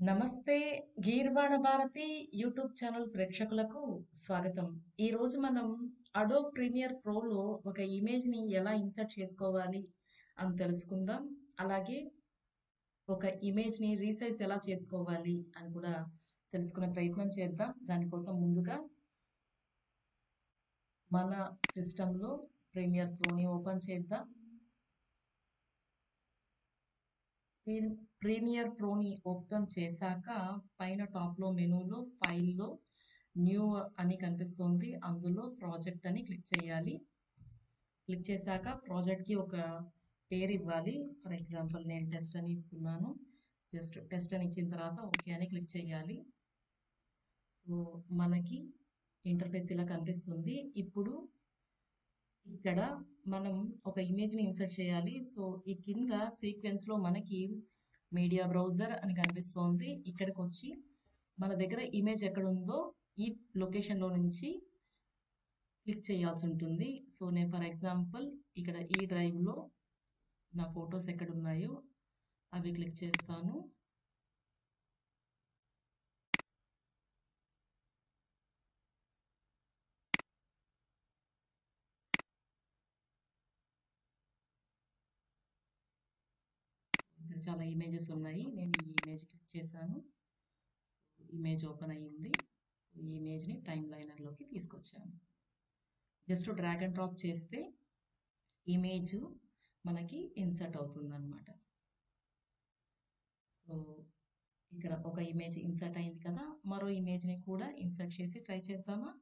నమస్తే గీర్వాణ Bharati YouTube channel ప్రేక్షకులకు స్వాగతం. ఈ రోజు మనం అడోబ్ ప్రీమియర్ ప్రోలో ఒక ఇమేజ్ ని ఎలా ఇన్సర్ట్ చేసుకోవాలి అని తెలుసుకుందాం. అలాగే ఒక ఇమేజ్ ని రీసైజ్ ఎలా చేసుకోవాలి అని కూడా తెలుసుకునే ప్రయత్నం చేద్దాం. దానికోసం ముందుగా మన సిస్టంలో ప్రీమియర్ ప్రోని ఓపెన్ చేద్దాం. ప్రీమియర్ ప్రోని ఓపెన్ చేశాక పైన టాప్లో మెనూలో ఫైల్లో న్యూ అని కనిపిస్తుంది. అందులో ప్రాజెక్ట్ అని క్లిక్ చేయాలి. క్లిక్ చేశాక ప్రాజెక్ట్కి ఒక పేరు ఇవ్వాలి. ఫర్ ఎగ్జాంపుల్ నేను టెస్ట్ అని ఇస్తున్నాను. జస్ట్ టెస్ట్ అని ఇచ్చిన తర్వాత ఓకే అని క్లిక్ చేయాలి. సో మనకి ఇంటర్ఫేస్ ఇలా కనిపిస్తుంది. ఇప్పుడు ఇక్కడ మనం ఒక ఇమేజ్ని ఇన్సర్ట్ చేయాలి. సో ఈ కింద సీక్వెన్స్లో మనకి మీడియా బ్రౌజర్ అని కనిపిస్తోంది. ఇక్కడికి వచ్చి మన దగ్గర ఇమేజ్ ఎక్కడ ఉందో ఈ లొకేషన్లో నుంచి క్లిక్ చేయాల్సి ఉంటుంది. సో నేను ఫర్ ఎగ్జాంపుల్ ఇక్కడ ఈ డ్రైవ్లో నా ఫొటోస్ ఎక్కడ ఉన్నాయో అవి క్లిక్ చేస్తాను. ఇక్కడ చాలా ఇమేజెస్ ఉన్నాయి. నేను ఈ ఇమేజ్ క్లిక్ చేశాను. ఇమేజ్ ఓపెన్ అయ్యింది. ఈ ఇమేజ్ని టైమ్ లైనర్లోకి తీసుకొచ్చాను. జస్ట్ డ్రాగ్ అండ్ డ్రాప్ చేస్తే ఇమేజ్ మనకి ఇన్సర్ట్ అవుతుంది అన్నమాట. సో ఇక్కడ ఒక ఇమేజ్ ఇన్సర్ట్ అయింది కదా, మరో ఇమేజ్ని కూడా ఇన్సర్ట్ చేసి ట్రై చేద్దామా?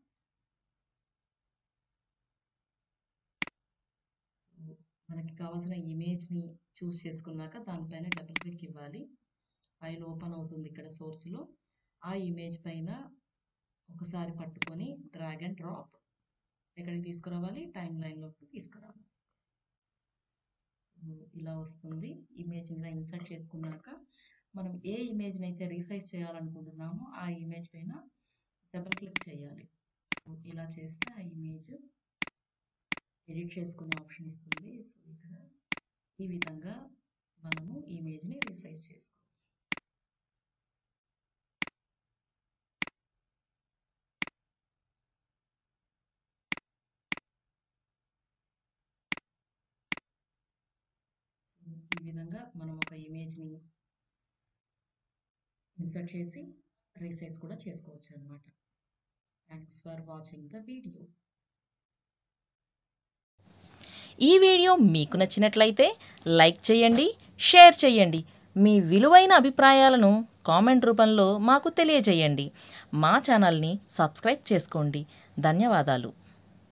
మనకి కావాల్సిన ఇమేజ్ని చూస్ చేసుకున్నాక దానిపైన డబుల్ క్లిక్ ఇవ్వాలి. ఫైల్ ఓపెన్ అవుతుంది ఇక్కడ సోర్స్లో. ఆ ఇమేజ్ పైన ఒకసారి పట్టుకొని డ్రాగ్ అండ్ డ్రాప్ ఎక్కడికి తీసుకురావాలి? టైమ్ లైన్లోకి తీసుకురావాలి. ఇలా వస్తుంది. ఇమేజ్ని ఇలా ఇన్సర్ట్ చేసుకున్నాక మనం ఏ ఇమేజ్ని అయితే రీసైజ్ చేయాలనుకుంటున్నామో ఆ ఇమేజ్ పైన డబుల్ క్లిక్ చేయాలి. సో ఇలా చేస్తే ఆ ఇమేజ్ ఎడిట్ చేసుకునే ఆప్షన్ ఇస్తుంది. సో ఇక్కడ ఈ విధంగా మనము ఇమేజ్ని రీసైజ్ చేసుకోవచ్చు. ఈ విధంగా మనం ఒక ఇమేజ్ని ఇన్సర్ట్ చేసి రీసైజ్ కూడా చేసుకోవచ్చు అన్నమాట. Thanks for watching the video. ఈ వీడియో మీకు నచ్చినట్లయితే లైక్ చేయండి, షేర్ చేయండి. మీ విలువైన అభిప్రాయాలను కామెంట్ రూపంలో మాకు తెలియజేయండి. మా ఛానల్ని సబ్స్క్రైబ్ చేసుకోండి. ధన్యవాదాలు.